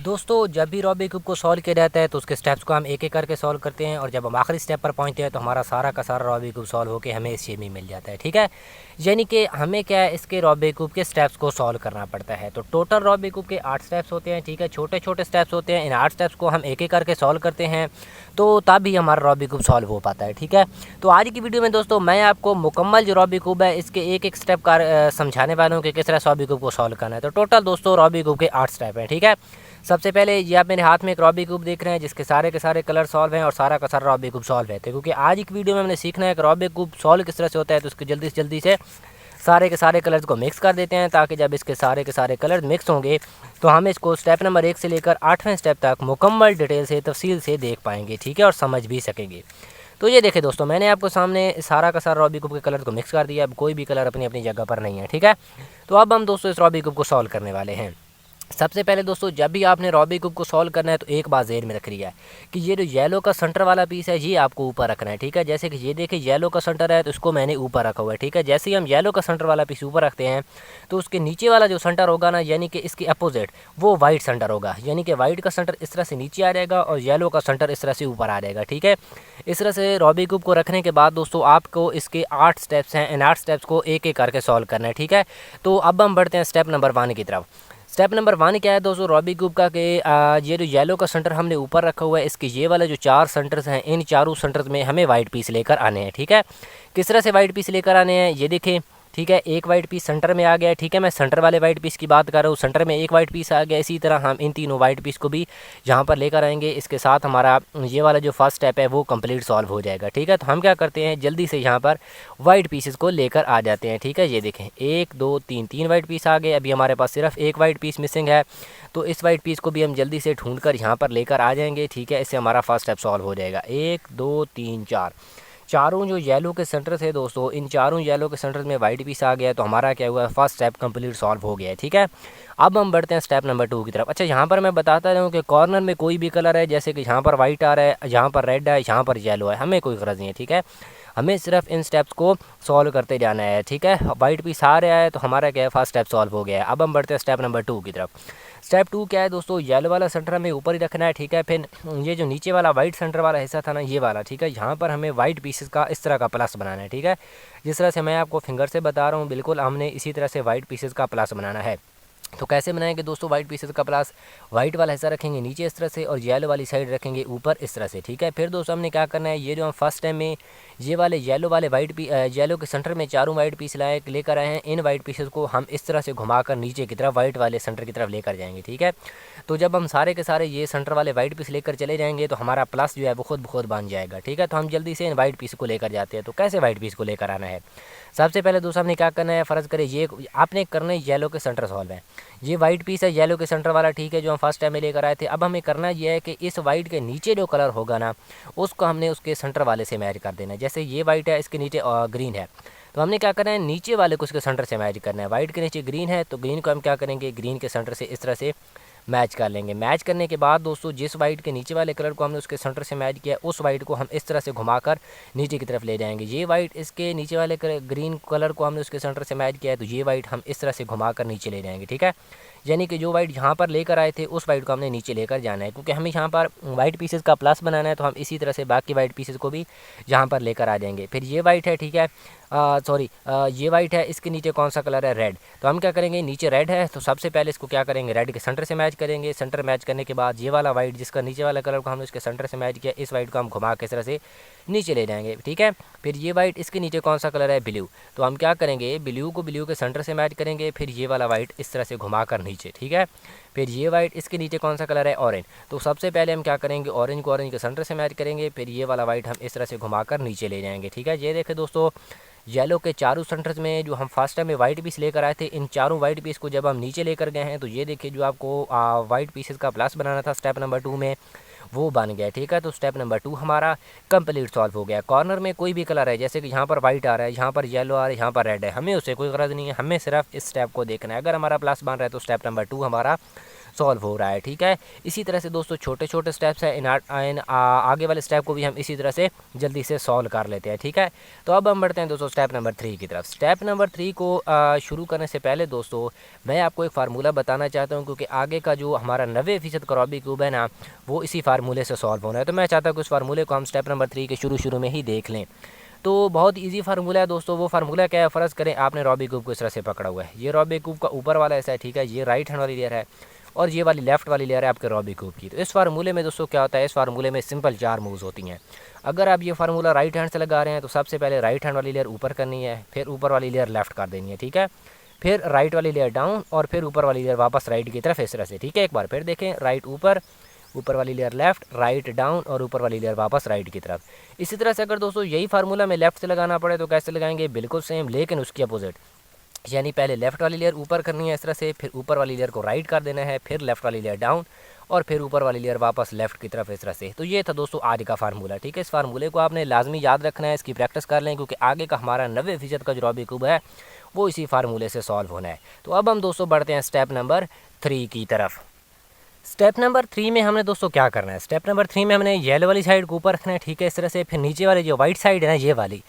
दोस्तों जब भी रॉबी क्यूब को सॉल्व किया जाता है तो उसके स्टेप्स को हम एक एक करके सॉल्व करते हैं और जब हम आखिरी स्टेप पर पहुंचते हैं तो हमारा सारा का सारा रॉबी क्यूब सॉल्व होकर हमें इस शेप में मिल जाता है। ठीक है, यानी कि हमें क्या है, इसके रॉबी क्यूब के स्टेप्स को सॉल्व करना पड़ता है। तो टोटल रॉबी क्यूब के 8 स्टेप्स होते हैं। ठीक है, छोटे छोटे स्टेप्स होते हैं। इन 8 स्टेप्स को हम एक एक करके सॉल्व करते हैं तो तब भी हमारा रॉबी क्यूब सॉल्व हो पाता है। ठीक है, तो आज की वीडियो में दोस्तों मैं आपको मुकम्मल जो रॉबी क्यूब है इसके एक एक स्टेप का समझाने वाला हूँ कि किस तरह रॉबी क्यूब को सॉल्व करना है। तो टोटल दोस्तों रॉबी क्यूब के 8 स्टेप हैं। ठीक है, सबसे पहले ये आप मेरे हाथ में एक रॉबी क्यूब देख रहे हैं जिसके सारे के सारे कलर सॉल्व हैं और सारा का सारा रॉबी क्यूब सॉल्व है। क्योंकि आज की वीडियो में हमने सीखना है कि रॉबी क्यूब सॉल्व किस तरह से होता है, तो उसके जल्दी से जल्दी से सारे के सारे कलर्स को मिक्स कर देते हैं ताकि जब इसके सारे के सारे कलर्स मिक्स होंगे तो हम इसको स्टेप नंबर 1 से लेकर 8वें स्टेप तक मुकम्मल डिटेल से तफसील से देख पाएंगे। ठीक है, और समझ भी सकेंगे। तो ये देखें दोस्तों, मैंने आपको सामने सारा का सारा रॉबी क्यूब के कलर को मिक्स कर दिया। अब कोई भी कलर अपनी अपनी जगह पर नहीं है। ठीक है, तो अब हम दोस्तों इस रॉबी क्यूब को सॉल्व करने वाले हैं। सबसे पहले दोस्तों जब भी आपने रॉबी क्यूब को सॉल्व करना है तो एक बात ज़हन में रखनी है कि ये जो येलो का सेंटर वाला पीस है ये आपको ऊपर रखना है। ठीक है, जैसे कि ये देखिए येलो का सेंटर है तो इसको मैंने ऊपर रखा हुआ है। ठीक है, जैसे ही हम येलो का सेंटर वाला पीस ऊपर रखते हैं तो उसके नीचे वाला जो सेंटर होगा ना, यानी कि इसके अपोजिट वो वाइट सेंटर होगा। यानी कि वाइट का सेंटर इस तरह से नीचे आ जाएगा और येलो का सेंटर इस तरह से ऊपर आ जाएगा। ठीक है, इस तरह से रॉबी क्यूब को रखने के बाद दोस्तों आपको इसके 8 स्टेप्स हैं। इन 8 स्टेप्स को एक एक करके सॉल्व करना है। ठीक है, तो अब हम बढ़ते हैं स्टेप नंबर 1 की तरफ। स्टेप नंबर 1 क्या है दोस्तों रॉबी क्यूब का कि ये जो येलो का सेंटर हमने ऊपर रखा हुआ है इसके ये वाले जो 4 सेंटर्स हैं, इन चारों सेंटर्स में हमें वाइट पीस लेकर आने हैं। ठीक है, किस तरह से वाइट पीस लेकर आने हैं ये देखें। ठीक है, एक वाइट पीस सेंटर में आ गया है। ठीक है, मैं सेंटर वाले वाइट पीस की बात कर रहा हूँ। सेंटर में एक वाइट पीस आ गया। इसी तरह हम इन तीनों वाइट पीस को भी यहाँ पर लेकर आएंगे। इसके साथ हमारा ये वाला जो फर्स्ट स्टेप है वो कंप्लीट सॉल्व हो जाएगा। ठीक है, तो हम क्या करते हैं जल्दी से यहाँ पर वाइट पीसेस को लेकर आ जाते हैं। ठीक है, ये देखें 1 2 3 3 वाइट पीस आ गए। अभी हमारे पास सिर्फ एक वाइट पीस मिसिंग है, तो इस वाइट पीस को भी हम जल्दी से ढूंढ कर यहाँ पर लेकर आ जाएंगे। ठीक है, इससे हमारा फर्स्ट स्टेप सॉल्व हो जाएगा। 1 2 3 4 चारों जो येलो के सेंटर थे दोस्तों, इन चारों येलो के सेंटर में वाइट पीस आ गया, तो हमारा क्या हुआ, फर्स्ट स्टेप कंप्लीट सॉल्व हो गया है। ठीक है, अब हम बढ़ते हैं स्टेप नंबर 2 की तरफ। अच्छा, यहाँ पर मैं बताता रहूँ कि कॉर्नर में कोई भी कलर है, जैसे कि यहाँ पर वाइट आ रहा है, यहाँ पर रेड है, यहाँ पर येलो है, हमें कोई गरज नहीं है। ठीक है, हमें सिर्फ इन स्टेप्स को सॉल्व करते जाना है। ठीक है, वाइट पीस आ रहा है तो हमारा क्या है, फर्स्ट स्टेप सॉल्व हो गया है। अब हम बढ़ते हैं स्टेप नंबर 2 की तरफ। स्टेप 2 क्या है दोस्तों, येलो वाला सेंटर हमें ऊपर ही रखना है। ठीक है, फिर ये जो नीचे वाला वाइट सेंटर वाला हिस्सा था ना, ये वाला, ठीक है, यहाँ पर हमें वाइट पीसेस का इस तरह का प्लस बनाना है। ठीक है, जिस तरह से मैं आपको फिंगर से बता रहा हूँ बिल्कुल हमने इसी तरह से वाइट पीसेस का प्लस बनाना है। तो कैसे बनाएंगे दोस्तों, वाइट पीसेस का प्लस, वाइट वाला हिस्सा रखेंगे नीचे इस तरह से और येलो वाली साइड रखेंगे ऊपर इस तरह से। ठीक है, फिर दोस्तों हमने क्या करना है, ये जो हम फर्स्ट टाइम में ये वाले येलो वाले येलो के सेंटर में चारों वाइट पीस लेकर आए हैं, इन वाइट पीसेस को हम इस तरह से घुमाकर नीचे की तरफ वाइट वाले सेंटर की तरफ लेकर जाएंगे। ठीक है, तो जब हम सारे के सारे ये सेंटर वाले वाइट पीस लेकर चले जाएंगे तो हमारा प्लस जो है वो खुद ब खुद बन जाएगा। ठीक है, तो हम जल्दी से इन वाइट पीस को लेकर जाते हैं। तो कैसे वाइट पीस को लेकर आना है, सबसे पहले दोस्तों हमने क्या करना है, फ़र्ज़ करें ये आपने करना है येलो के सेंटर सॉल्व है, ये वाइट पीस है येलो के सेंटर वाला। ठीक है, जो हम फर्स्ट टाइम में लेकर आए थे। अब हमें करना ये है कि इस वाइट के नीचे जो कलर होगा ना, उसको हमने उसके सेंटर वाले से मैच कर देना है। जैसे ये वाइट है, इसके नीचे ग्रीन है, तो हमने क्या करना है, नीचे वाले को उसके सेंटर से मैच करना है। वाइट के नीचे ग्रीन है तो ग्रीन को हम क्या करेंगे, ग्रीन के सेंटर से इस तरह से मैच कर लेंगे। मैच करने के बाद दोस्तों जिस वाइट के नीचे वाले कलर को हमने उसके सेंटर से मैच किया, उस वाइट को हम इस तरह से घुमाकर नीचे की तरफ ले जाएंगे। ये वाइट इसके नीचे वाले ग्रीन कलर को हमने उसके सेंटर से मैच किया है, तो ये वाइट हम इस तरह से घुमाकर नीचे ले जाएंगे। ठीक है, यानी कि जो वाइट यहाँ पर लेकर आए थे उस वाइट को हमने नीचे लेकर जाना है, क्योंकि हमें यहाँ पर वाइट पीसेस का प्लस बनाना है, तो हम इसी तरह से बाकी वाइट पीसेस को भी यहाँ पर लेकर आ जाएंगे। फिर ये वाइट है, ठीक है, ये वाइट है, इसके नीचे कौन सा कलर है, रेड, तो हम क्या करेंगे, नीचे रेड है तो सबसे पहले इसको क्या करेंगे, रेड के सेंटर से मैच करेंगे। सेंटर मैच करने के बाद ये वाला वाइट जिसका नीचे वाला कलर को हमने उसके सेंटर से मैच किया, इस वाइट को हम घुमा के इस तरह से नीचे ले जाएंगे। ठीक है, फिर ये वाइट इसके नीचे कौन सा कलर है, ब्लू, तो हम क्या करेंगे, ब्लू को ब्लू के सेंटर से मैच करेंगे। फिर ये वाला वाइट इस तरह से घुमा कर नीचे। ठीक है, फिर ये वाइट इसके नीचे कौन सा कलर है, ऑरेंज, तो सबसे पहले हम क्या करेंगे, ऑरेंज को ऑरेंज के सेंटर से मैच करेंगे। फिर ये वाला वाइट हम इस तरह से घुमाकर नीचे ले जाएंगे। ठीक है, ये देखें दोस्तों, येलो के चारों सेंटर्स में जो हम फर्स्ट टाइम में वाइट पीस लेकर आए थे, इन चारों वाइट पीस को जब हम नीचे लेकर गए हैं तो ये देखिए जो आपको वाइट पीसेस का प्लस बनाना था स्टेप नंबर 2 में, वो बन गया। ठीक है, तो स्टेप नंबर 2 हमारा कंप्लीट सॉल्व हो गया। कॉर्नर में कोई भी कलर है, जैसे कि यहाँ पर वाइट आ रहा है, यहाँ पर येलो आ रहा है, यहाँ पर रेड है, हमें उससे कोई गरज नहीं है, हमें सिर्फ इस स्टेप को देखना है। अगर हमारा प्लस बन रहा है तो स्टेप नंबर 2 हमारा सॉल्व हो रहा है। ठीक है, इसी तरह से दोस्तों छोटे छोटे स्टेप्स हैं, इन आगे वाले स्टेप को भी हम इसी तरह से जल्दी से सॉल्व कर लेते हैं। ठीक है, तो अब हम बढ़ते हैं दोस्तों स्टेप नंबर 3 की तरफ। स्टेप नंबर 3 को शुरू करने से पहले दोस्तों मैं आपको एक फार्मूला बताना चाहता हूँ, क्योंकि आगे का जो हमारा 90% का रूबिक क्यूब है ना, वो इसी फार्मूले से सॉल्व होना है। तो मैं चाहता हूँ कि उस फार्मूले को हम स्टेप नंबर 3 के शुरू में ही देख लें। तो बहुत इजी फार्मूला है दोस्तों। वो फार्मूला क्या है, फ़र्ज़ करें आपने रूबिक क्यूब को इस तरह से पकड़ा हुआ है, ये रूबिक क्यूब का ऊपर वाला ऐसा है, ठीक है, ये राइट हैंड वाली लेयर है और ये वाली लेफ़्ट वाली लेयर है आपके रूबिक क्यूब की। तो इस फार्मूले में दोस्तों क्या होता है, इस फार्मूले में सिंपल 4 मूव्स होती हैं। अगर आप ये फार्मूला राइट हैंड से लगा रहे हैं तो सबसे पहले राइट हैंड वाली लेयर ऊपर करनी है, फिर ऊपर वाली लेयर लेफ़्ट कर देनी है, ठीक है, फिर राइट वाली लेयर डाउन और फिर ऊपर वाली लेयर वापस राइट की तरफ इस तरह से। ठीक है, एक बार फिर देखें, राइट ऊपर, ऊपर वाली लेयर लेफ़्ट, राइट डाउन और ऊपर वाली लेयर वापस राइट की तरफ। इसी तरह से अगर दोस्तों यही फार्मूला में लेफ़्ट से लगाना पड़े तो कैसे लगाएंगे, बिल्कुल सेम, लेकिन उसकी अपोजिट, यानी पहले लेफ़्ट वाली लेयर ऊपर करनी है इस तरह से, फिर ऊपर वाली लेयर को राइट कर देना है, फिर लेफ़्ट वाली लेयर डाउन और फिर ऊपर वाली लेयर वापस लेफ़्ट की तरफ इस तरह से। तो ये था दोस्तों आज का फार्मूला। ठीक है, इस फार्मूले को आपने लाजमी याद रखना है, इसकी प्रैक्टिस कर लें, क्योंकि आगे का हमारा 90% का जो रूबिक क्यूब है वो इसी फार्मूले से सॉल्व होना है। तो अब हम दोस्तों बढ़ते हैं स्टेप नंबर 3 की तरफ। स्टेप नंबर 3 में हमने दोस्तों क्या करना है, स्टेप नंबर 3 में हमने येलो वाली साइड को ऊपर रखना है, ठीक है, इस तरह से। फिर नीचे वाली जो वाइट साइड है ना, ये वाली,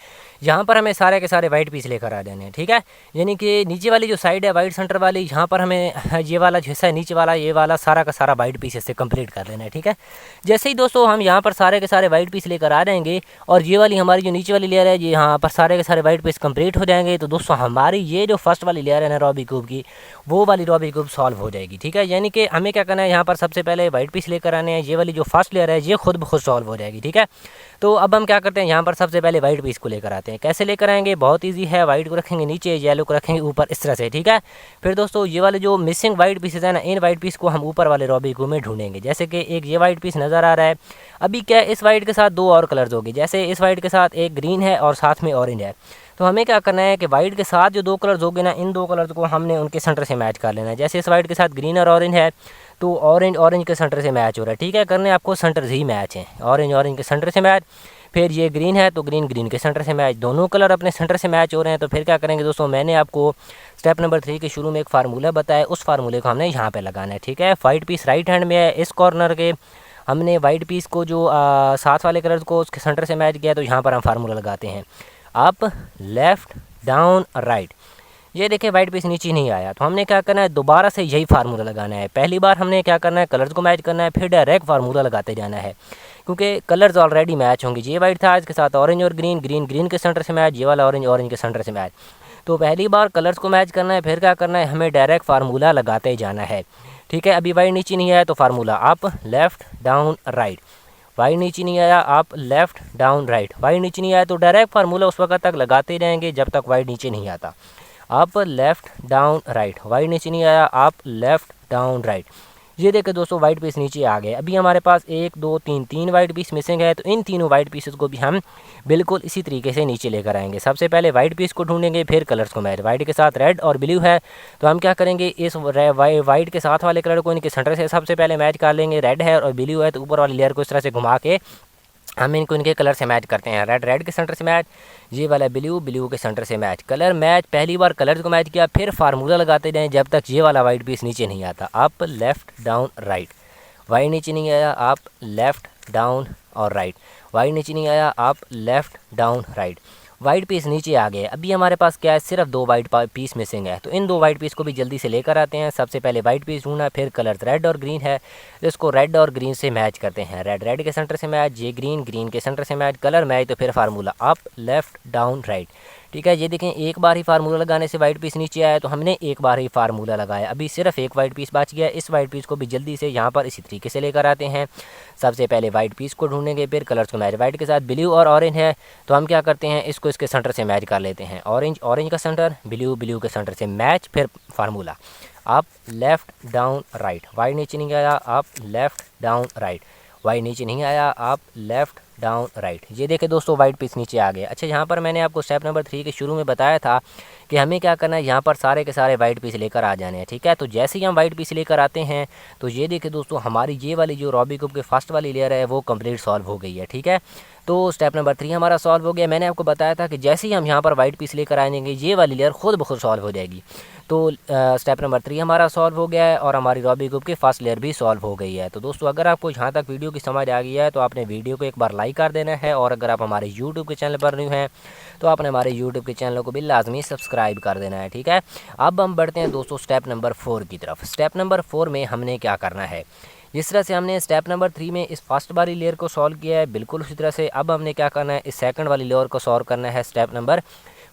यहाँ पर हमें सारे के सारे वाइट पीस लेकर आ देने हैं। ठीक है, यानी कि नीचे वाली जो साइड है वाइट सेंटर वाली, यहाँ पर हमें ये वाला हिस्सा है नीचे वाला, ये वाला सारा का सारा वाइट पीस इससे कंप्लीट कर लेना है। ठीक है, जैसे ही दोस्तों हम यहाँ पर सारे के सारे वाइट पीस लेकर आ जाएंगे और ये वाली हमारी जो नीचे वाली लेयर है, ये यहाँ पर सारे के सारे वाइट पीस कंप्लीट हो जाएंगे, तो दोस्तों हमारी ये जो फर्स्ट वाली लेयर है ना रूबिक क्यूब की, वो वाली रूबिक क्यूब सॉल्व हो जाएगी। ठीक है, यानी कि हमें क्या करना है, यहाँ पर सबसे पहले वाइट पीस लेकर आने हैं, ये वाली जो फर्स्ट लेयर है ये खुद ब खुद सॉल्व हो जाएगी। ठीक है, तो अब हम क्या करते हैं, यहाँ पर सबसे पहले वाइट पीस को लेकर आते हैं। कैसे लेकर आएंगे, बहुत इजी है, वाइट को रखेंगे नीचे, येलो को रखेंगे ऊपर, इस तरह से। ठीक है, फिर दोस्तों ये वाले जो मिसिंग वाइट पीसेज है ना, इन वाइट पीस को हम ऊपर वाले रूबिक क्यूब में ढूंढेंगे। जैसे कि एक ये वाइट पीस नज़र आ रहा है, अभी क्या है, इस वाइट के साथ 2 और कलर्स होगी, जैसे इस वाइट के साथ एक ग्रीन है और साथ में ऑरेंज है। तो हमें क्या करना है कि वाइट के साथ जो 2 कलर्स होंगे ना, इन 2 कलर्स को हमने उनके सेंटर से मैच कर लेना है। जैसे इस वाइट के साथ ग्रीन और ऑरेंज है, तो ऑरेंज के सेंटर से मैच हो रहा है। ठीक है, करने आपको सेंटर ही मैच है, ऑरेंज के सेंटर से मैच। फिर ये ग्रीन है तो ग्रीन के सेंटर से मैच, दोनों कलर अपने सेंटर से मैच हो रहे हैं। तो फिर क्या करेंगे दोस्तों, मैंने आपको स्टेप नंबर 3 के शुरू में एक फार्मूला बताया, उस फार्मूले को हमने यहाँ पे लगाना है। ठीक है, वाइट पीस राइट हैंड में है, इस कॉर्नर के हमने वाइट पीस को जो साथ वाले कलर को उसके सेंटर से मैच किया, तो यहाँ पर हम फार्मूला लगाते हैं, अप लेफ़्ट डाउन राइट। ये देखिए वाइट पीस नीचे नहीं आया, तो हमने क्या करना है, दोबारा से यही फार्मूला लगाना है। पहली बार हमने क्या करना है, कलर्स को मैच करना है, फिर डायरेक्ट फार्मूला लगाते जाना है, क्योंकि कलर्स ऑलरेडी मैच होंगे। ये वाइट था, इसके साथ ऑरेंज और ग्रीन के सेंटर से मैच, ये वाला ऑरेंज के सेंटर से मैच। तो पहली बार कलर्स को मैच करना है, फिर क्या करना है, हमें डायरेक्ट फार्मूला लगाते जाना है। ठीक है, अभी वाइट नीचे नहीं आया तो formula up left down right, white नीचे नहीं आया, आप लेफ़्ट डाउन राइट, वाइट नीचे नहीं आया तो डायरेक्ट फार्मूला उस वक्त तक लगाते रहेंगे जब तक वाइट नीचे नहीं आता। आप लेफ़्ट डाउन राइट, वाइट नीचे नहीं आया, आप लेफ़्ट डाउन राइट। ये देखिए दोस्तों वाइट पीस नीचे आ गए। अभी हमारे पास 1 2 3 वाइट पीस मिसिंग है, तो इन तीनों वाइट पीसेस को भी हम बिल्कुल इसी तरीके से नीचे लेकर आएंगे। सबसे पहले वाइट पीस को ढूंढेंगे, फिर कलर्स को मैच। वाइट के साथ रेड और ब्लू है, तो हम क्या करेंगे, इस वाइट के साथ वाले कलर को इनके सेंटर से सबसे पहले मैच कर लेंगे। रेड है और ब्लू है, तो ऊपर वाली लेयर को इस तरह से घुमा के हम इनको इनके कलर से मैच करते हैं। रेड के सेंटर से मैच, ये वाला ब्लू के सेंटर से मैच। कलर मैच, पहली बार कलर को मैच किया, फिर फार्मूला लगाते जाएं जब तक ये वाला वाइट पीस नीचे नहीं आता। Up left down right, white नीचे नहीं आया, आप लेफ़्ट डाउन और राइट, वाइट नीचे नहीं आया, आप left down right. White piece नीचे आ गए। अभी हमारे पास क्या है, सिर्फ 2 वाइट पीस मिसिंग है, तो इन 2 वाइट पीस को भी जल्दी से लेकर आते हैं। सबसे पहले वाइट पीस ढूंढना, फिर कलर रेड और ग्रीन है, इसको रेड और ग्रीन से मैच करते हैं। रेड के सेंटर से मैच, ये ग्रीन के सेंटर से मैच, कलर मैच, तो फिर formula up left down right. ठीक है, ये देखें एक बार ही फार्मूला लगाने से वाइट पीस नीचे आया, तो हमने एक बार ही फार्मूला लगाया। अभी सिर्फ एक वाइट पीस बच गया, इस वाइट पीस को भी जल्दी से यहाँ पर इसी तरीके से लेकर आते हैं। सबसे पहले वाइट पीस को ढूंढेंगे, फिर कलर्स को मैच। वाइट के साथ ब्लू और ऑरेंज है, तो हम क्या करते हैं, इसको इसके सेंटर से मैच कर लेते हैं। ऑरेंज का सेंटर, ब्लू के सेंटर से मैच, फिर फार्मूला आप लेफ़्ट डाउन राइट। वाइट नीचे नहीं आया, आप लेफ़्ट डाउन राइट, वाइट नीचे नहीं आया, आप लेफ़्ट डाउन राइट। ये देखें दोस्तों वाइट पीस नीचे आ गए। अच्छा, यहाँ पर मैंने आपको स्टेप नंबर 3 के शुरू में बताया था कि हमें क्या करना है, यहाँ पर सारे के सारे वाइट पीस लेकर आ जाने हैं। ठीक है, तो जैसे ही हम वाइट पीस लेकर आते हैं, तो ये देखिए दोस्तों हमारी ये वाली जो रूबिक क्यूब के फर्स्ट वाली लेयर है वो कंप्लीट सॉल्व हो गई है। ठीक है, तो स्टेप नंबर 3 हमारा सॉल्व हो गया। मैंने आपको बताया था कि जैसे ही हम यहाँ पर वाइट पीस लेकर आएंगे, ये वाली लेयर खुद ब खुद सॉल्व हो जाएगी। तो स्टेप नंबर 3 हमारा सॉल्व हो गया है और हमारी रूबिक क्यूब की फर्स्ट लेयर भी सॉल्व हो गई है। तो दोस्तों अगर आपको यहाँ तक वीडियो की समझ आ गई है तो आपने वीडियो को एक बार लाइक कर देना है, और अगर आप हमारे यूट्यूब के चैनल पर न्यू हैं तो आपने हमारे यूट्यूब के चैनल को भी लाजमी सब्सक्राइब कर देना है, ठीक है। अब हम बढ़ते हैं दोस्तों स्टेप नंबर 4 की तरफ। स्टेप नंबर 4 में हमने क्या करना है, जिस तरह से हमने स्टेप नंबर 3 में इस फर्स्ट वाली लेयर को सॉल्व किया है, बिल्कुल उसी तरह से अब हमने क्या करना है, इस सेकंड वाली लेयर को सॉल्व करना है स्टेप नंबर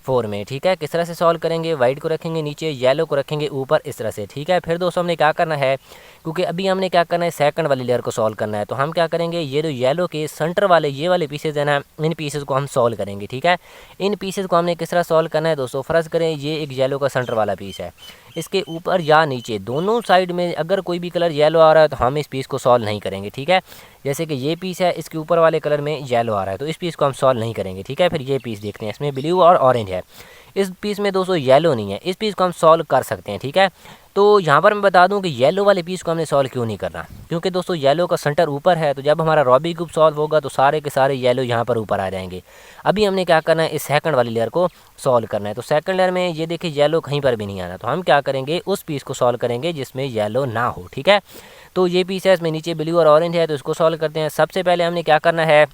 4 में, ठीक है। किस तरह से सॉल्व करेंगे, वाइट को रखेंगे नीचे, येलो को रखेंगे ऊपर, इस तरह से, ठीक है। फिर दोस्तों हमने क्या करना है, क्योंकि अभी हमने क्या करना है, सेकंड वाली लेयर को सॉल्व करना है, तो हम क्या करेंगे, ये जो येलो के सेंटर वाले ये वाले पीसेज है ना, इन पीसेज को हम सॉल्व करेंगे, ठीक है। इन पीसेज को हमने किस तरह सॉल्व करना है दोस्तों, फ़र्ज़ करें ये एक येलो का सेंटर वाला पीस है, इसके ऊपर या नीचे दोनों साइड में अगर कोई भी कलर येलो आ रहा है तो हम इस पीस को सॉल्व नहीं करेंगे, ठीक है। जैसे कि ये पीस है, इसके ऊपर वाले कलर में येलो आ रहा है तो इस पीस को हम सॉल्व नहीं करेंगे, ठीक है। फिर ये पीस देखते हैं, इसमें ब्लू और ऑरेंज है, इस पीस में दोस्तों येलो नहीं है, इस पीस को हम सॉल्व कर सकते हैं, ठीक है। तो यहाँ पर मैं बता दूं कि येलो वाले पीस को हमने सॉल्व क्यों नहीं करना, क्योंकि दोस्तों येलो का सेंटर ऊपर है, तो जब हमारा रूबिक क्यूब सॉल्व होगा तो सारे के सारे येलो यहाँ पर ऊपर आ जाएंगे। अभी हमने क्या करना है, इस सेकंड वाली लेयर को सॉल्व करना है, तो सेकंड लेयर में ये देखिए येलो कहीं पर भी नहीं आना, तो हम क्या करेंगे, उस पीस को सॉल्व करेंगे जिसमें येलो ना हो, ठीक है। तो ये पीस है, इसमें नीचे ब्लू और ऑरेंज है, तो इसको सॉल्व करते हैं। सबसे पहले हमने क्या करना है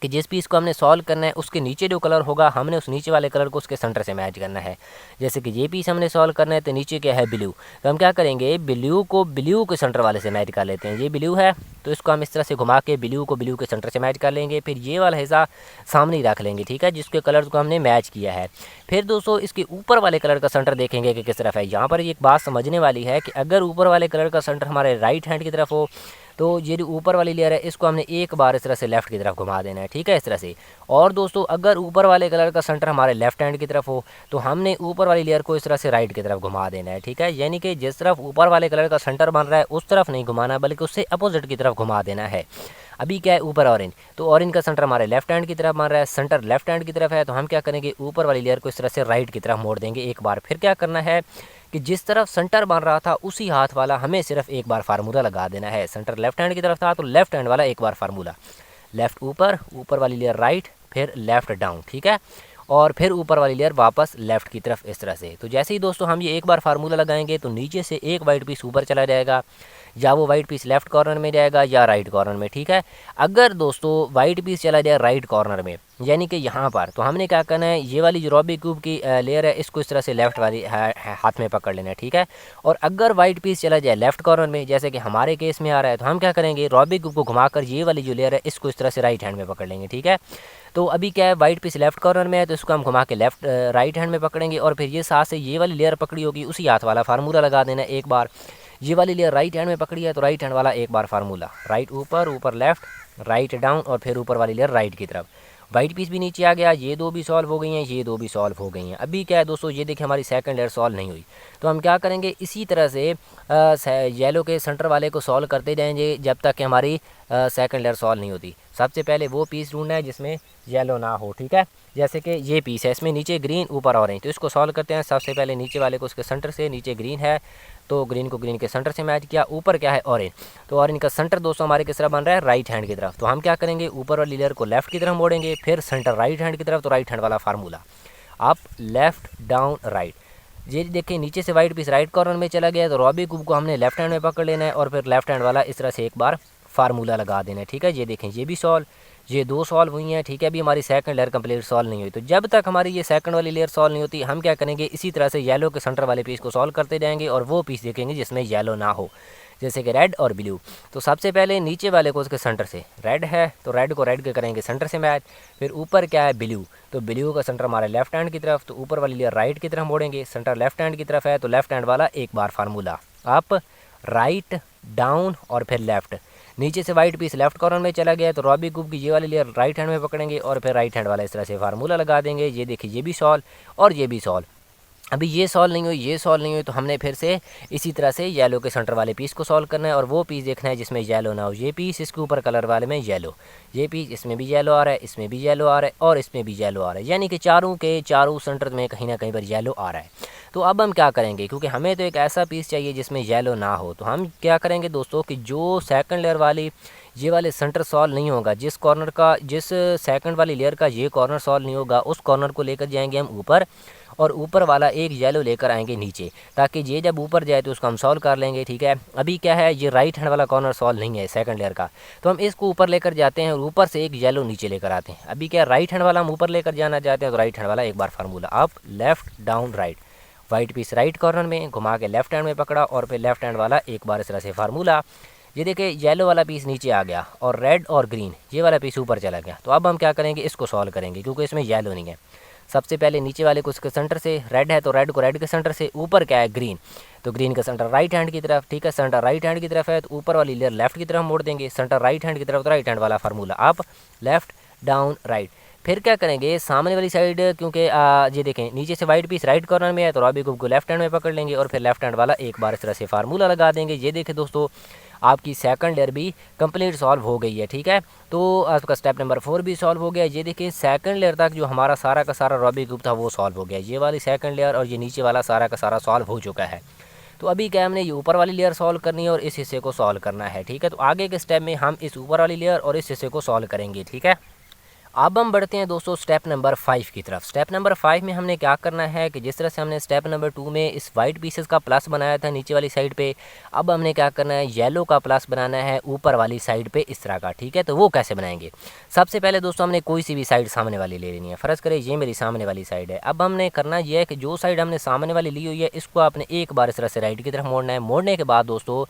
कि जिस पीस को हमने सॉल्व करना है उसके नीचे जो कलर होगा हमने उस नीचे वाले कलर को उसके सेंटर से मैच करना है। जैसे कि ये पीस हमने सॉल्व करना है तो नीचे क्या है, ब्लू, तो हम क्या करेंगे, ब्लू को ब्लू के सेंटर वाले से मैच कर लेते हैं। ये ब्लू है तो इसको हम इस तरह से घुमा के ब्लू को ब्लू के सेंटर से मैच कर लेंगे। फिर ये वाला हिस्सा सामने ही रख लेंगे, ठीक है, जिसके कलर को हमने मैच किया है। फिर दोस्तों इसके ऊपर वाले कलर का सेंटर देखेंगे कि किस तरफ है। यहाँ पर एक बात समझने वाली है कि अगर ऊपर वाले कलर का सेंटर हमारे राइट हैंड की तरफ हो तो ये जो ऊपर वाली लेयर है इसको हमने एक बार इस तरह से लेफ़्ट की तरफ घुमा देना है, ठीक है, इस तरह से। और दोस्तों अगर ऊपर वाले कलर का सेंटर हमारे लेफ्ट हैंड की तरफ हो तो हमने ऊपर वाली लेयर को इस तरह से राइट की तरफ घुमा देना है, ठीक है। यानी कि जिस तरफ ऊपर वाले कलर का सेंटर बन रहा है उस तरफ नहीं घुमाना बल्कि उससे अपोजिट की तरफ घुमा देना है। अभी क्या है, ऊपर ऑरेंज, तो ऑरेंज का सेंटर हमारे लेफ्ट हैंड की तरफ बन रहा है, सेंटर लेफ्ट हैंड की तरफ है, तो हम क्या करेंगे, ऊपर वाली लेयर को इस तरह से राइट की तरफ मोड़ देंगे एक बार। फिर क्या करना है कि जिस तरफ सेंटर बन रहा था उसी हाथ वाला हमें सिर्फ एक बार फार्मूला लगा देना है। सेंटर लेफ्ट हैंड की तरफ था तो लेफ्ट हैंड वाला एक बार फार्मूला, लेफ्ट ऊपर, ऊपर वाली लेयर राइट, फिर लेफ्ट डाउन, ठीक है, और फिर ऊपर वाली लेयर वापस लेफ्ट की तरफ, इस तरह से। तो जैसे ही दोस्तों हम ये एक बार फार्मूला लगाएंगे तो नीचे से एक वाइट पीस ऊपर चला जाएगा, या वो वाइट पीस लेफ्ट कॉर्नर में जाएगा या राइट कॉर्नर में, ठीक है। अगर दोस्तों वाइट पीस चला जाए राइट कॉर्नर में यानी कि यहाँ पर, तो हमने क्या करना है, ये वाली जो रूबिक क्यूब की लेयर है इसको इस तरह से लेफ्ट वाली हाथ में पकड़ लेना है, ठीक है। और अगर वाइट पीस चला जाए लेफ्ट कॉर्नर में जैसे कि हमारे केस में आ रहा है तो हम क्या करेंगे, रूबिक क्यूब को घुमाकर ये वाली जो लेयर है इसको इस तरह से राइट हैंड में पकड़ लेंगे, ठीक है। तो अभी क्या है, वाइट पीस लेफ्ट कॉर्नर में है तो इसको हम घुमा के लेफ्ट राइट हैंड में पकड़ेंगे, और फिर ये साथ से ये वाली लेयर पकड़ी होगी उसी हाथ वाला फार्मूला लगा देना एक बार। ये वाली लेयर राइट हैंड में पकड़ी है तो राइट हैंड वाला एक बार फार्मूला, राइट ऊपर, ऊपर लेफ्ट, राइट डाउन, और फिर ऊपर वाली लेयर राइट की तरफ। वाइट पीस भी नीचे आ गया, ये दो भी सॉल्व हो गई हैं, ये दो भी सॉल्व हो गई हैं। अभी क्या है दोस्तों, ये देखिए हमारी सेकंड लेयर सॉल्व नहीं हुई, तो हम क्या करेंगे, इसी तरह से येलो के सेंटर वाले को सॉल्व करते जाएंगे जब तक कि हमारी सेकंड लेयर सॉल्व नहीं होती। सबसे पहले वो पीस ढूंढना है जिसमें येलो ना हो, ठीक है। जैसे कि ये पीस है, इसमें नीचे ग्रीन ऊपर ऑरेंज, तो इसको सॉल्व करते हैं। सबसे पहले नीचे वाले को उसके सेंटर से, नीचे ग्रीन है तो ग्रीन को ग्रीन के सेंटर से मैच किया, ऊपर क्या है ऑरेंज, तो ऑरेंज का सेंटर दोस्तों हमारे किस तरह बन रहा है, राइट हैंड की तरफ। तो हम क्या करेंगे, ऊपर वाली लेयर को लेफ्ट की तरफ मोड़ेंगे, फिर सेंटर राइट हैंड की तरफ, तो राइट हैंड वाला formula up left down right. ये देखिए नीचे से वाइट पीस राइट कॉर्नर में चला गया तो रूबिक क्यूब को हमने लेफ्ट हैंड में पकड़ लेना है और फिर लेफ्ट हैंड वाला इस तरह से एक बार फार्मूला लगा देना है, ठीक है। ये देखें ये भी सॉल्व, ये दो सॉल्व हुई हैं, ठीक है। अभी हमारी सेकंड लेयर कंप्लीट सॉल्व नहीं हुई, तो जब तक हमारी ये सेकंड वाली लेयर सॉल्व नहीं होती हम क्या करेंगे, इसी तरह से येलो के सेंटर वाले पीस को सॉल्व करते जाएंगे और वो पीस देखेंगे जिसमें येलो ना हो, जैसे कि रेड और ब्लू। तो सबसे पहले नीचे वाले को उसके सेंटर से, रेड है तो रेड को रेड के करेंगे सेंटर से मैच, फिर ऊपर क्या है ब्लू, तो ब्लू का सेंटर हमारे लेफ्ट हैंड की तरफ, तो ऊपर वाली लेयर राइट की तरफ मोड़ेंगे, सेंटर लेफ्ट हैंड की तरफ है तो लेफ्ट हैंड वाला एक बार फार्मूला अप राइट डाउन और फिर लेफ्ट। नीचे से वाइट पीस लेफ्ट कॉर्नर में चला गया तो रूबिक क्यूब की ये वाली लेयर राइट हैंड में पकड़ेंगे और फिर राइट हैंड वाला इस तरह से फार्मूला लगा देंगे। ये देखिए ये भी सॉल्व और ये भी सॉल्व। अभी ये सॉल्व नहीं हुई, ये सॉल्व नहीं हुई, तो हमने फिर से इसी तरह से येलो के सेंटर वाले पीस को सॉल्व करना है और वो पीस देखना है जिसमें येलो ना हो। ये पीस इसके ऊपर कलर वाले में येलो, ये पीस इसमें भी येलो आ रहा है, इसमें भी येलो आ रहा है और इसमें भी येलो आ रहा है, यानी कि चारों के चारों सेंटर में कहीं ना कहीं पर येलो आ रहा है। तो अब हम क्या करेंगे, क्योंकि हमें तो एक ऐसा पीस चाहिए जिसमें येलो ना हो, तो हम क्या करेंगे दोस्तों कि जो सेकंड लेयर वाली ये वाले सेंटर सॉल्व नहीं होगा, जिस कॉर्नर का, जिस सेकंड वाली लेयर का ये कॉर्नर सॉल्व नहीं होगा, उस कॉर्नर को लेकर जाएंगे हम ऊपर, और ऊपर वाला एक येलो लेकर आएंगे नीचे, ताकि ये जब ऊपर जाए तो उसको हम सॉल्व कर लेंगे। ठीक है, अभी क्या है, ये राइट हैंड वाला कॉर्नर सॉल्व नहीं है सेकंड लेयर का, तो हम इसको ऊपर लेकर जाते हैं और ऊपर से एक येलो नीचे लेकर आते हैं। अभी क्या राइट हैंड वाला हम ऊपर लेकर जाना चाहते हैं, तो राइट हैंड वाला एक बार formula up left down right, white piece right corner में घुमा के लेफ्ट हैंड में पकड़ा, और फिर लेफ्ट हैंड वाला एक बार इस तरह से फार्मूला। ये देखिए येलो वाला पीस नीचे आ गया और रेड और ग्रीन ये वाला पीस ऊपर चला गया। तो अब हम क्या करेंगे, इसको सॉल्व करेंगे, क्योंकि इसमें येलो नहीं है। सबसे पहले नीचे वाले को इसके सेंटर से, रेड है तो रेड को रेड के सेंटर से, ऊपर क्या है ग्रीन, तो ग्रीन का सेंटर राइट हैंड की तरफ। ठीक है, सेंटर राइट हैंड की तरफ है तो ऊपर वाली लेयर लेफ्ट की तरफ मोड़ देंगे, सेंटर राइट हैंड की तरफ, तो राइट हैंड वाला formula up left down right. फिर क्या करेंगे, सामने वाली साइड, क्योंकि ये देखें नीचे से वाइट पीस राइट कॉर्नर में है, तो रॉबी को लेफ्ट हैंड में पकड़ लेंगे और फिर लेफ्ट हैंड वाला एक बार इस तरह से फार्मूला लगा देंगे। ये देखें दोस्तों, आपकी सेकंड लेयर भी कंप्लीट सॉल्व हो गई है। ठीक है, तो आपका स्टेप नंबर 4 भी सॉल्व हो गया। ये देखिए सेकंड लेयर तक जो हमारा सारा का सारा रॉबी क्यूब था वो सॉल्व हो गया, ये वाली सेकंड लेयर और ये नीचे वाला सारा का सारा सॉल्व हो चुका है। तो अभी क्या हमने ये ऊपर वाली लेयर सॉल्व करनी है और इस हिस्से को सॉल्व करना है। ठीक है, तो आगे के स्टेप में हम इस ऊपर वाली लेयर और इस हिस्से को सॉल्व करेंगे। ठीक है, अब हम बढ़ते हैं दोस्तों स्टेप नंबर 5 की तरफ। स्टेप नंबर 5 में हमने क्या करना है कि जिस तरह से हमने स्टेप नंबर 2 में इस वाइट पीसेस का प्लस बनाया था नीचे वाली साइड पे, अब हमने क्या करना है, येलो का प्लस बनाना है ऊपर वाली साइड पे इस तरह का। ठीक है, तो वो कैसे बनाएंगे, सबसे पहले दोस्तों हमने कोई सी भी साइड सामने वाली ले लेनी है। फ़र्ज़ करें ये मेरी सामने वाली साइड है। अब हमने करना यह है कि जो साइड हमने सामने वाली ली हुई है इसको आपने एक बार इस तरह से राइट की तरफ मोड़ना है। मोड़ने के बाद दोस्तों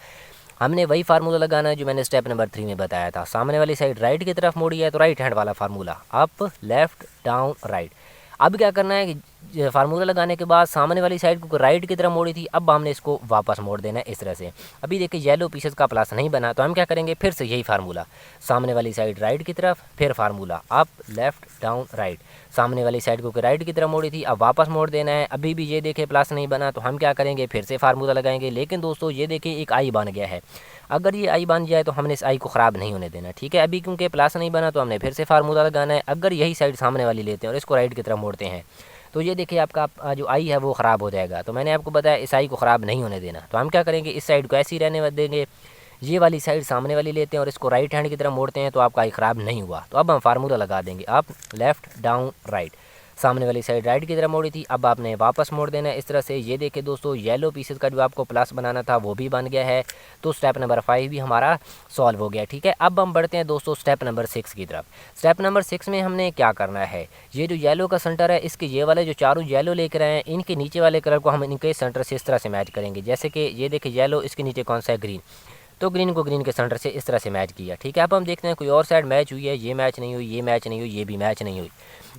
हमने वही फार्मूला लगाना है जो मैंने स्टेप नंबर 3 में बताया था। सामने वाली साइड राइट की तरफ मोड़ी है तो राइट हैंड वाला formula up left down right. अब क्या करना है कि फार्मूला लगाने के बाद सामने वाली साइड को राइट की तरफ मोड़ी थी, अब हमने इसको वापस मोड़ देना है इस तरह से। अभी देखिए येलो पीसेस का प्लस नहीं बना, तो हम क्या करेंगे, फिर से यही फार्मूला, सामने वाली साइड राइट की तरफ, फिर formula up left down right. सामने वाली साइड को राइट की तरफ मोड़ी थी, अब वापस मोड़ देना है। अभी भी ये देखिए प्लस नहीं बना, तो हम क्या करेंगे, फिर से फार्मूला लगाएंगे। लेकिन दोस्तों ये देखिए एक आई बन गया है, अगर ये आई बन जाए तो हमने इस आई को ख़राब नहीं होने देना। ठीक है, अभी क्योंकि प्लस नहीं बना तो हमने फिर से फार्मूला लगाना है। अगर यही साइड सामने वाली लेते हैं और इसको राइट की तरफ मोड़ते हैं तो ये देखिए आपका जो आई है वो ख़राब हो जाएगा। तो मैंने आपको बताया इस आई को ख़राब नहीं होने देना, तो हम क्या करेंगे, इस साइड को ऐसे ही रहने देंगे। ये वाली साइड सामने वाली लेते हैं और इसको राइट हैंड की तरफ मोड़ते हैं तो आपका आई ख़राब नहीं हुआ। तो अब हम फार्मूला लगा देंगे अप लेफ्ट डाउन राइट। सामने वाली साइड राइट की तरफ मोड़ी थी, अब आपने वापस मोड़ देना है इस तरह से। ये देखिए दोस्तों येलो पीसेस का जो आपको प्लस बनाना था वो भी बन गया है। तो स्टेप नंबर 5 भी हमारा सॉल्व हो गया। ठीक है, अब हम बढ़ते हैं दोस्तों स्टेप नंबर 6 की तरफ। स्टेप नंबर 6 में हमने क्या करना है, ये जो येलो का सेंटर है इसके ये वाले जो चारों येलो लेकर आए हैं इनके नीचे वाले कलर को हम इनके सेंटर से इस तरह से मैच करेंगे। जैसे कि ये देखिए येलो, इसके नीचे कौन सा है, ग्रीन, तो ग्रीन को ग्रीन के सेंटर से इस तरह से मैच किया। ठीक है, अब हम देखते हैं कोई और साइड मैच हुई है, ये मैच नहीं हुई, ये मैच नहीं हुई, ये भी मैच नहीं हुई।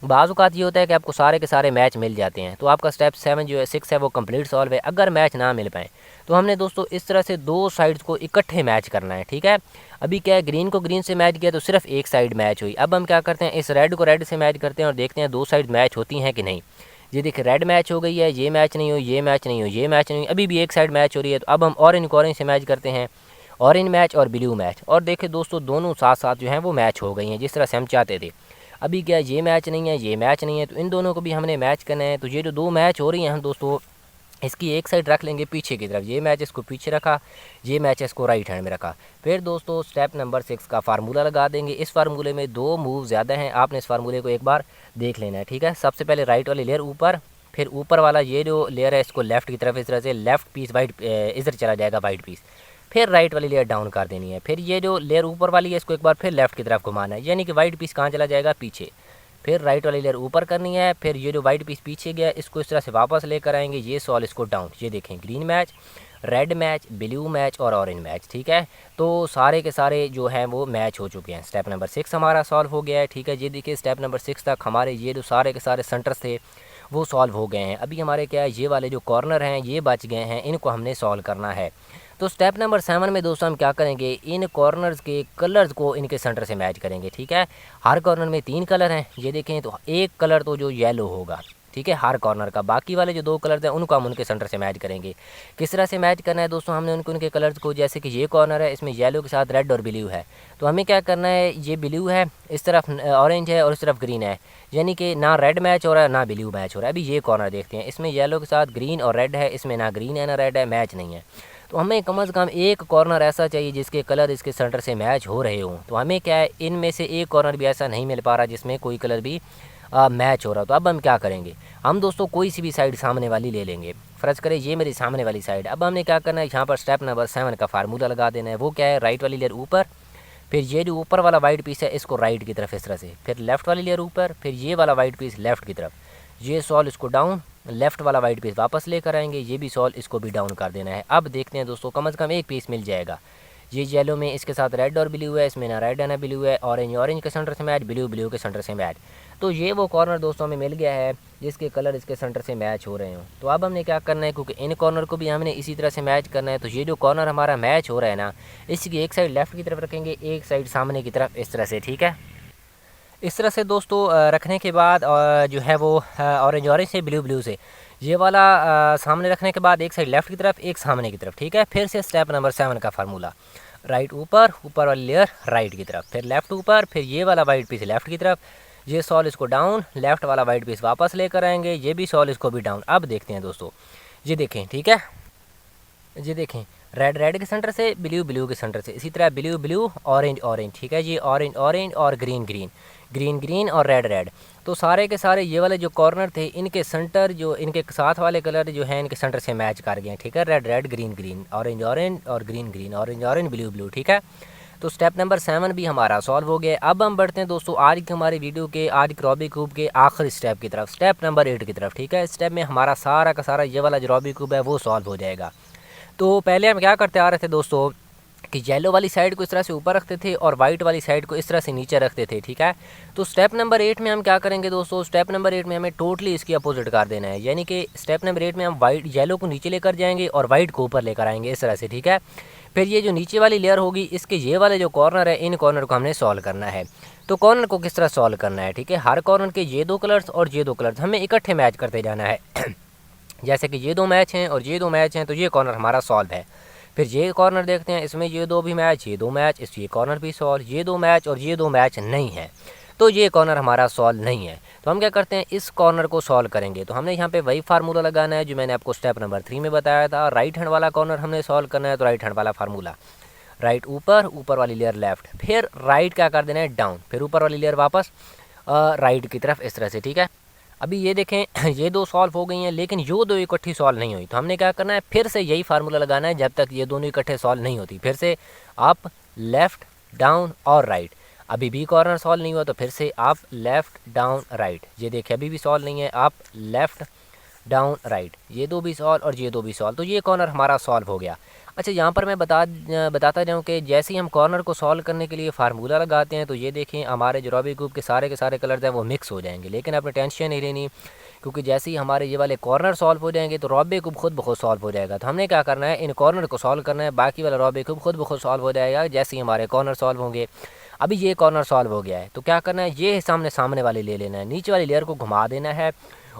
बाज़ औक़ात ये होता है कि आपको सारे के सारे मैच मिल जाते हैं, तो आपका स्टेप 7 जो है 6 है वो कंप्लीट सॉल्व है। अगर मैच ना मिल पाए तो हमने दोस्तों इस तरह से दो साइड्स को इकट्ठे मैच करना है। ठीक है, अभी क्या है, ग्रीन को ग्रीन से मैच किया तो सिर्फ एक साइड मैच हुई। अब हम क्या करते हैं, इस रेड को रेड से मैच करते हैं और देखते हैं दो साइड मैच होती हैं कि नहीं। ये देखिए रेड मैच हो गई है, ये मैच नहीं हुई, ये मैच नहीं हुई, ये मैच नहीं हुई, अभी भी एक साइड मैच हो रही है। तो अब हम ऑरेंज को ऑरेंज से मैच करते हैं, ऑरेंज मैच और ब्लू मैच, और देखिए दोस्तों दोनों साथ साथ जो हैं वो मैच हो गई हैं जिस तरह से हम चाहते थे। अभी क्या ये मैच नहीं है, ये मैच नहीं है, तो इन दोनों को भी हमने मैच करना है। तो ये जो दो मैच हो रही हैं हम दोस्तों इसकी एक साइड रख लेंगे पीछे की तरफ, ये मैच इसको पीछे रखा, ये मैच इसको राइट हैंड में रखा। फिर दोस्तों स्टेप नंबर 6 का फार्मूला लगा देंगे। इस फार्मूले में दो मूव ज़्यादा हैं, आपने इस फार्मूले को एक बार देख लेना है। ठीक है, सबसे पहले राइट वाली लेयर ऊपर, फिर ऊपर वाला ये जो लेयर है इसको लेफ़्ट की तरफ इस तरह से, लेफ़्ट पीस वाइट इधर चला जाएगा वाइट पीस, फिर राइट वाली लेयर डाउन कर देनी है। फिर ये जो लेयर ऊपर वाली है इसको एक बार फिर लेफ़्ट की तरफ घुमाना है, यानी कि वाइट पीस कहाँ चला जाएगा, पीछे। फिर राइट वाली लेयर ऊपर करनी है, फिर ये जो वाइट पीस पीछे गया इसको इस तरह से वापस लेकर आएंगे, ये सॉल इसको डाउन। ये देखें green match, red match, blue match और ऑरेंज मैच। ठीक है, तो सारे के सारे जो हैं वो मैच हो चुके हैं। स्टेप नंबर 6 हमारा सॉल्व हो गया है। ठीक है, ये देखिए स्टेप नंबर 6 तक हमारे ये जो सारे के सारे सेंटर्स थे वो सॉल्व हो गए हैं। अभी हमारे क्या है, ये वाले जो कॉर्नर हैं ये बच गए हैं, इनको हमने सॉल्व करना है। तो स्टेप नंबर 7 में दोस्तों हम क्या करेंगे, इन कॉर्नर्स के कलर्स को इनके सेंटर से मैच करेंगे। ठीक है, हर कॉर्नर में 3 कलर हैं, ये देखें, तो एक कलर तो जो येलो होगा, ठीक है, हर कॉर्नर का। बाकी वाले जो 2 कलर्स हैं उनको हम उनके सेंटर से मैच करेंगे। किस तरह से मैच करना है दोस्तों, हमने उनके कलर्स को, जैसे कि ये कॉर्नर है, इसमें येलो के साथ रेड और ब्लू है, तो हमें क्या करना है, ये ब्लू है, इस तरफ ऑरेंज है और इस तरफ ग्रीन है, यानी कि ना रेड मैच हो रहा है ना ब्लू मैच हो रहा है। अभी ये कॉर्नर देखते हैं, इसमें येलो के साथ ग्रीन और रेड है, इसमें ना ग्रीन है ना रेड है, मैच नहीं है। तो हमें कम से कम एक कॉर्नर ऐसा चाहिए जिसके कलर इसके सेंटर से मैच हो रहे हों। तो हमें क्या है, इनमें से एक कॉर्नर भी ऐसा नहीं मिल पा रहा जिसमें कोई कलर भी मैच हो रहा। तो अब हम क्या करेंगे, हम दोस्तों कोई सी भी साइड सामने वाली ले लेंगे। फ़र्ज़ करें ये मेरी सामने वाली साइड। अब हमने क्या करना है, यहाँ पर स्टेप नंबर 7 का फार्मूला लगा देना है। वो क्या है, राइट वाली लेयर ऊपर, फिर ये जो ऊपर वाला वाइट पीस है इसको राइट की तरफ इस तरह से, फिर लेफ़्ट वाली लेयर ऊपर, फिर ये वाला वाइट पीस लेफ़्ट की तरफ, ये सॉल इसको डाउन, लेफ़्ट वाला वाइट पीस वापस लेकर आएंगे, ये भी सॉल इसको भी डाउन कर देना है। अब देखते हैं दोस्तों, कम से कम एक पीस मिल जाएगा। ये येलो में इसके साथ रेड और ब्लू है, इसमें ना रेड है ना ब्लू है, ऑरेंज के सेंटर से मैच, ब्लू के सेंटर से मैच। तो ये वो कॉर्नर दोस्तों हमें मिल गया है जिसके कलर इसके सेंटर से मैच हो रहे हों। तो अब हमने क्या करना है, क्योंकि इन कॉर्नर को भी हमने इसी तरह से मैच करना है, तो ये जो कॉर्नर हमारा मैच हो रहा है ना, इसकी एक साइड लेफ़्ट की तरफ रखेंगे, एक साइड सामने की तरफ, इस तरह से। ठीक है, इस तरह से दोस्तों रखने के बाद जो है वो ऑरेंज से ब्लू से, ये वाला सामने रखने के बाद एक साइड लेफ़्ट की तरफ, एक सामने की तरफ। ठीक है, फिर से स्टेप नंबर 7 का फार्मूला, राइट ऊपर वाली लेयर राइट की तरफ, फिर लेफ़्ट ऊपर, फिर ये वाला वाइट पीस लेफ़्ट की तरफ, ये सॉल इसको डाउन, लेफ़्ट वाला वाइट पीस वापस लेकर आएंगे, ये भी सॉल इसको भी डाउन। अब देखते हैं दोस्तों, ये देखें, ठीक है, ये देखें, रेड के सेंटर से, ब्लू के सेंटर से, इसी तरह ब्लू ऑरेंज। ठीक है जी, ऑरेंज और ग्रीन और रेड। तो सारे के सारे ये वाले जो कॉर्नर थे, इनके सेंटर जो इनके साथ वाले कलर जो हैं इनके सेंटर से मैच कर गए। ठीक है, रेड ग्रीन, ऑरेंज और ग्रीन, ऑरेंज ब्लू। ठीक है, तो स्टेप नंबर 7 भी हमारा सॉल्व हो गया। अब हम बढ़ते हैं दोस्तों आज के हमारे वीडियो के, आज के रॉबिक क्यूब के आखिरी स्टेप की तरफ, स्टेप नंबर 8 की तरफ। ठीक है, इस स्टेप में हमारा सारा का सारा ये वाला जो रॉबिक क्यूब है वो सॉल्व हो जाएगा। तो पहले हम क्या करते आ रहे थे दोस्तों कि येलो वाली साइड को इस तरह से ऊपर रखते थे और वाइट वाली साइड को इस तरह से नीचे रखते थे। ठीक है, तो स्टेप नंबर 8 में हम क्या करेंगे दोस्तों, स्टेप नंबर 8 में हमें टोटली इसकी अपोजिट कर देना है, यानी कि स्टेप नंबर 8 में हम येलो को नीचे लेकर जाएंगे और वाइट को ऊपर लेकर आएंगे, इस तरह से। ठीक है, फिर ये जो नीचे वाली लेयर होगी, इसके ये वाले जो कॉर्नर है, इन कॉर्नर को हमने सॉल्व करना है। तो कॉर्नर को किस तरह सॉल्व करना है, ठीक है, हर कॉर्नर के ये 2 कलर्स और ये 2 कलर्स हमें इकट्ठे मैच करते जाना है। जैसे कि ये 2 मैच हैं और ये 2 मैच हैं, तो ये कॉर्नर हमारा सॉल्व है। फिर ये कॉर्नर देखते हैं, इसमें ये 2 भी मैच, ये 2 मैच, इस ये कॉर्नर भी सॉल्व, ये 2 मैच और ये 2 मैच नहीं है, तो ये कॉर्नर हमारा सॉल्व नहीं है। तो हम क्या करते हैं, इस कॉर्नर को सॉल्व करेंगे। तो हमने यहाँ पे वही फार्मूला लगाना है जो मैंने आपको स्टेप नंबर 3 में बताया था। राइट हैंड वाला कॉर्नर हमने सॉल्व करना है, तो राइट हैंड वाला फार्मूला, राइट ऊपर वाली लेयर लेफ़्ट, फिर राइट क्या कर देना है, डाउन, फिर ऊपर वाली लेयर वापस राइट की तरफ, इस तरह से। ठीक है, अभी ये देखें, ये 2 सॉल्व हो गई हैं, लेकिन ये 2 इकट्ठी सॉल्व नहीं हुई। तो हमने क्या करना है, फिर से यही फार्मूला लगाना है जब तक ये दोनों इकट्ठे सॉल्व नहीं होती। फिर से अप, लेफ़्ट, डाउन और राइट। अभी भी कॉर्नर सॉल्व नहीं हुआ, तो फिर से अप, लेफ़्ट, डाउन, राइट। ये देखिए अभी भी सॉल्व नहीं है, अप, लेफ़्ट, डाउन, राइट, ये 2 भी सॉल्व और ये 2 भी सॉल्व। तो ये कॉर्नर हमारा सॉल्व हो गया। अच्छा, यहाँ पर मैं बताता जाऊँ कि जैसे ही हम कॉर्नर को सॉल्व करने के लिए फार्मूला लगाते हैं, तो ये देखें हमारे जो रॉबिक क्यूब के सारे कलर्स हैं वो मिक्स हो जाएंगे। लेकिन आपने टेंशन नहीं लेनी, क्योंकि जैसे ही हमारे ये वाले कॉर्नर सॉल्व हो जाएंगे तो रॉबिक क्यूब खुद ब खुद सॉल्व हो जाएगा। तो हमने क्या करना है, इन कॉर्नर को सॉल्व करना है, बाकी वाला रॉबिक क्यूब खुद ब खुद सॉल्व हो जाएगा जैसे ही हमारे कॉर्नर सॉल्व होंगे। अभी ये कॉर्नर सॉल्व हो गया है, तो क्या करना है, ये सामने वाले ले लेना है, नीचे वाली लेयर को घुमा देना है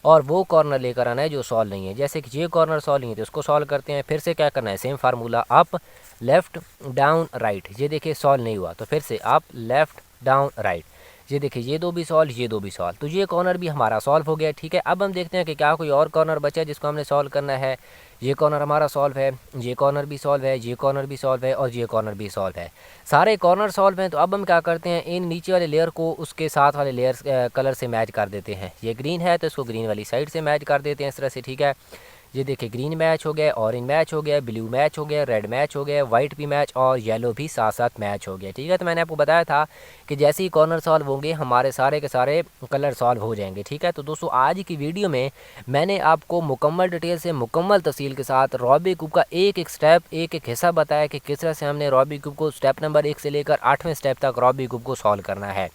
और वो कॉर्नर लेकर आना है जो सॉल्व नहीं है। जैसे कि ये कॉर्नर सॉल्व नहीं है तो उसको सॉल्व करते हैं। फिर से क्या करना है, same formula, up, left, down, right. ये देखिए सॉल्व नहीं हुआ, तो फिर से अप, लेफ़्ट, डाउन, राइट। ये देखिए ये 2 भी सॉल्व, ये 2 भी सॉल्व, तो ये कॉर्नर भी हमारा सॉल्व हो गया। ठीक है, अब हम देखते हैं कि क्या कोई और कॉर्नर बचा है जिसको हमने सॉल्व करना है। ये कॉर्नर हमारा सॉल्व है, ये कॉर्नर भी सॉल्व है, ये कॉर्नर भी सॉल्व है और ये कॉर्नर भी सॉल्व है। सारे कॉर्नर सॉल्व हैं। तो अब हम क्या करते हैं, इन नीचे वाले लेयर को उसके साथ वाले लेयर कलर से मैच कर देते हैं। ये ग्रीन है तो इसको ग्रीन वाली साइड से मैच कर देते हैं, इस तरह से। ठीक है, ये देखिए ग्रीन मैच हो गया, ऑरेंज मैच हो गया, ब्लू मैच हो गया, रेड मैच हो गया, वाइट भी मैच और येलो भी साथ साथ मैच हो गया। ठीक है, तो मैंने आपको बताया था कि जैसे ही कॉर्नर सॉल्व होंगे हमारे सारे के सारे कलर सॉल्व हो जाएंगे। ठीक है, तो दोस्तों आज की वीडियो में मैंने आपको मुकम्मल डिटेल से, मुकम्मल तफसील के साथ रॉबिक क्यूब का एक स्टेप, एक हिस्सा बताया कि किस तरह से हमने रॉबिक क्यूब को स्टेप नंबर 1 से लेकर 8वें स्टेप तक रॉबिक क्यूब को सॉल्व करना है।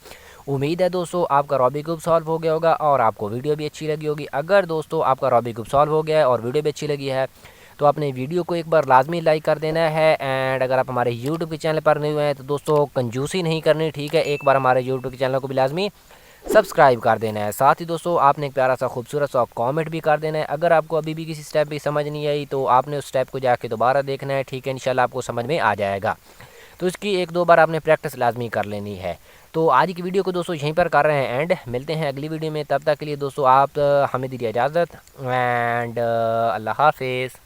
उम्मीद है दोस्तों आपका रॉबिक क्यूब सॉल्व हो गया होगा और आपको वीडियो भी अच्छी लगी होगी। अगर दोस्तों आपका रॉबिक क्यूब सॉल्व हो गया है और वीडियो भी अच्छी लगी है तो अपने वीडियो को एक बार लाजमी लाइक कर देना है। एंड अगर आप हमारे यूट्यूब के चैनल पर नए हुए हैं तो दोस्तों कंजूसी नहीं करनी, ठीक है, एक बार हमारे यूट्यूब के चैनल को भी लाजमी सब्सक्राइब कर देना है। साथ ही दोस्तों आपने एक प्यारा सा खूबसूरत सा कमेंट भी कर देना है। अगर आपको अभी भी किसी स्टेप भी समझ नहीं आई तो आपने उस स्टेप को जाके दोबारा देखना है, ठीक है, इंशाल्लाह आपको समझ में आ जाएगा। तो इसकी 1-2 बार आपने प्रैक्टिस लाजमी कर लेनी है। तो आज की वीडियो को दोस्तों यहीं पर कर रहे हैं एंड, मिलते हैं अगली वीडियो में। तब तक के लिए दोस्तों आप हमें दीजिए इजाज़त एंड अल्लाह हाफिज़।